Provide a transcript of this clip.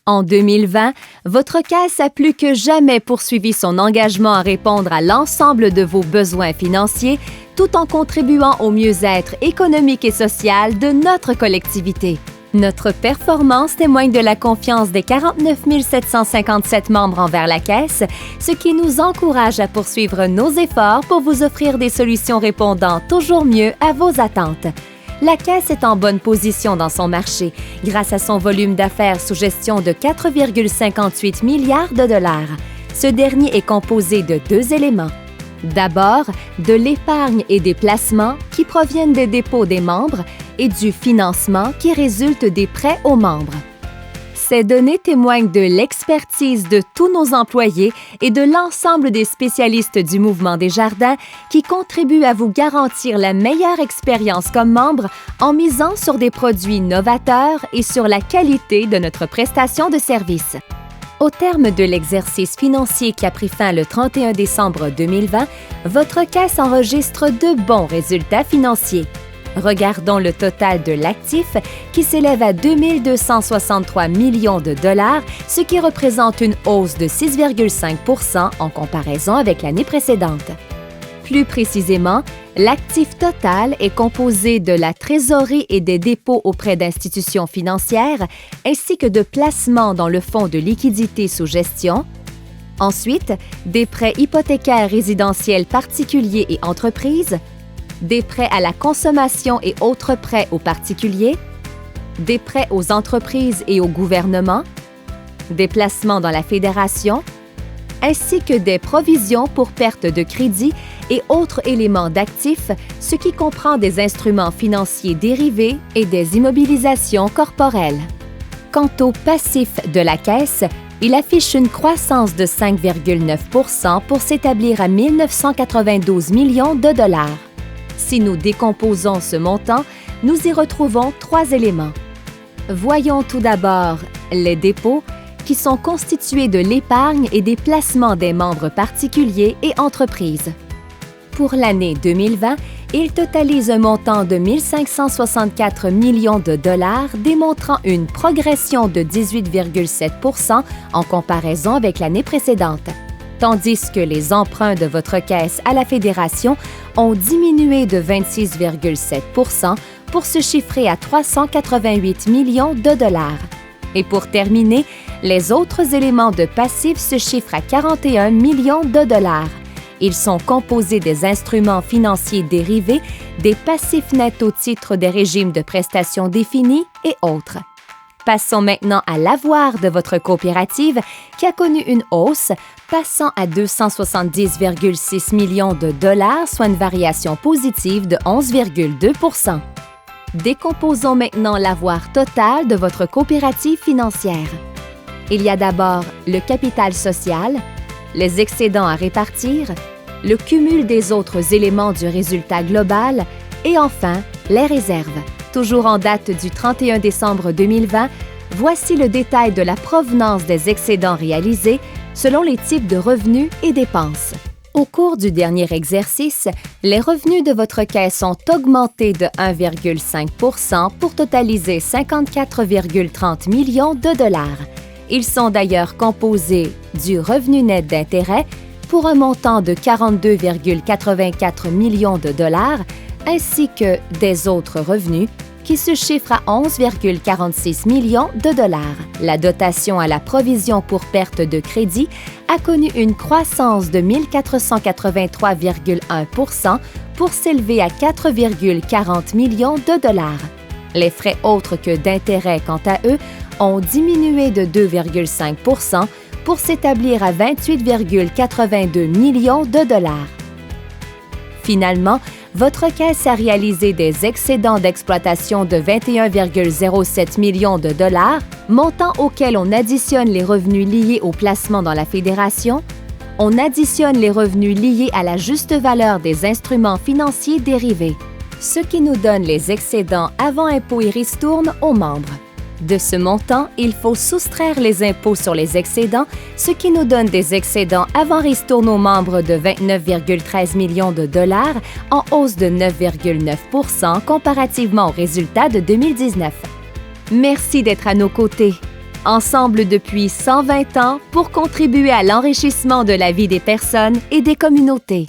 En 2020, votre Caisse a plus que jamais poursuivi son engagement à répondre à l'ensemble de vos besoins financiers tout en contribuant au mieux-être économique et social de notre collectivité. Notre performance témoigne de la confiance des 49 757 membres envers la Caisse, ce qui nous encourage à poursuivre nos efforts pour vous offrir des solutions répondant toujours mieux à vos attentes. La Caisse est en bonne position dans son marché grâce à son volume d'affaires sous gestion de 4,58 milliards de dollars. Ce dernier est composé de deux éléments. D'abord, de l'épargne et des placements qui proviennent des dépôts des membres et du financement qui résulte des prêts aux membres. Ces données témoignent de l'expertise de tous nos employés et de l'ensemble des spécialistes du Mouvement des Jardins qui contribuent à vous garantir la meilleure expérience comme membre en misant sur des produits novateurs et sur la qualité de notre prestation de service. Au terme de l'exercice financier qui a pris fin le 31 décembre 2020, votre Caisse enregistre de bons résultats financiers. Regardons le total de l'actif qui s'élève à 2 263 millions de dollars, ce qui représente une hausse de 6,5 % en comparaison avec l'année précédente. Plus précisément, l'actif total est composé de la trésorerie et des dépôts auprès d'institutions financières, ainsi que de placements dans le fonds de liquidité sous gestion. Ensuite, des prêts hypothécaires résidentiels particuliers et entreprises, des prêts à la consommation et autres prêts aux particuliers, des prêts aux entreprises et au gouvernement, des placements dans la fédération, ainsi que des provisions pour perte de crédit et autres éléments d'actifs, ce qui comprend des instruments financiers dérivés et des immobilisations corporelles. Quant au passif de la Caisse, il affiche une croissance de 5,9 % pour s'établir à 1 992 millions de dollars. Si nous décomposons ce montant, nous y retrouvons trois éléments. Voyons tout d'abord les dépôts, qui sont constitués de l'épargne et des placements des membres particuliers et entreprises. Pour l'année 2020, ils totalisent un montant de 1 564 millions de dollars, démontrant une progression de 18,7 % en comparaison avec l'année précédente. Tandis que les emprunts de votre Caisse à la Fédération ont diminué de 26,7 % pour se chiffrer à 388 millions de dollars. Et pour terminer, les autres éléments de passifs se chiffrent à 41 millions de dollars. Ils sont composés des instruments financiers dérivés, des passifs nets au titre des régimes de prestations définis et autres. Passons maintenant à l'avoir de votre coopérative qui a connu une hausse, passant à 270,6 millions de dollars, soit une variation positive de 11,2 %. Décomposons maintenant l'avoir total de votre coopérative financière. Il y a d'abord le capital social, les excédents à répartir, le cumul des autres éléments du résultat global et enfin les réserves. Toujours en date du 31 décembre 2020, voici le détail de la provenance des excédents réalisés selon les types de revenus et dépenses. Au cours du dernier exercice, les revenus de votre Caisse ont augmenté de 1,5 % pour totaliser 54,30 millions de dollars. Ils sont d'ailleurs composés du revenu net d'intérêt pour un montant de 42,84 millions de dollars ainsi que des autres revenus qui se chiffrent à 11,46 millions de dollars. La dotation à la provision pour perte de crédit a connu une croissance de 1 483,1 % pour s'élever à 4,40 millions de dollars. Les frais autres que d'intérêt, quant à eux, ont diminué de 2,5 % pour s'établir à 28,82 millions de dollars. Finalement, votre Caisse a réalisé des excédents d'exploitation de 21,07 millions de dollars, montant auquel on additionne les revenus liés au placement dans la Fédération, on additionne les revenus liés à la juste valeur des instruments financiers dérivés, ce qui nous donne les excédents avant impôts et ristournes aux membres. De ce montant, il faut soustraire les impôts sur les excédents, ce qui nous donne des excédents avant ristournes aux membres de 29,13 millions de dollars, en hausse de 9,9 % comparativement aux résultats de 2019. Merci d'être à nos côtés. ensemble depuis 120 ans pour contribuer à l'enrichissement de la vie des personnes et des communautés.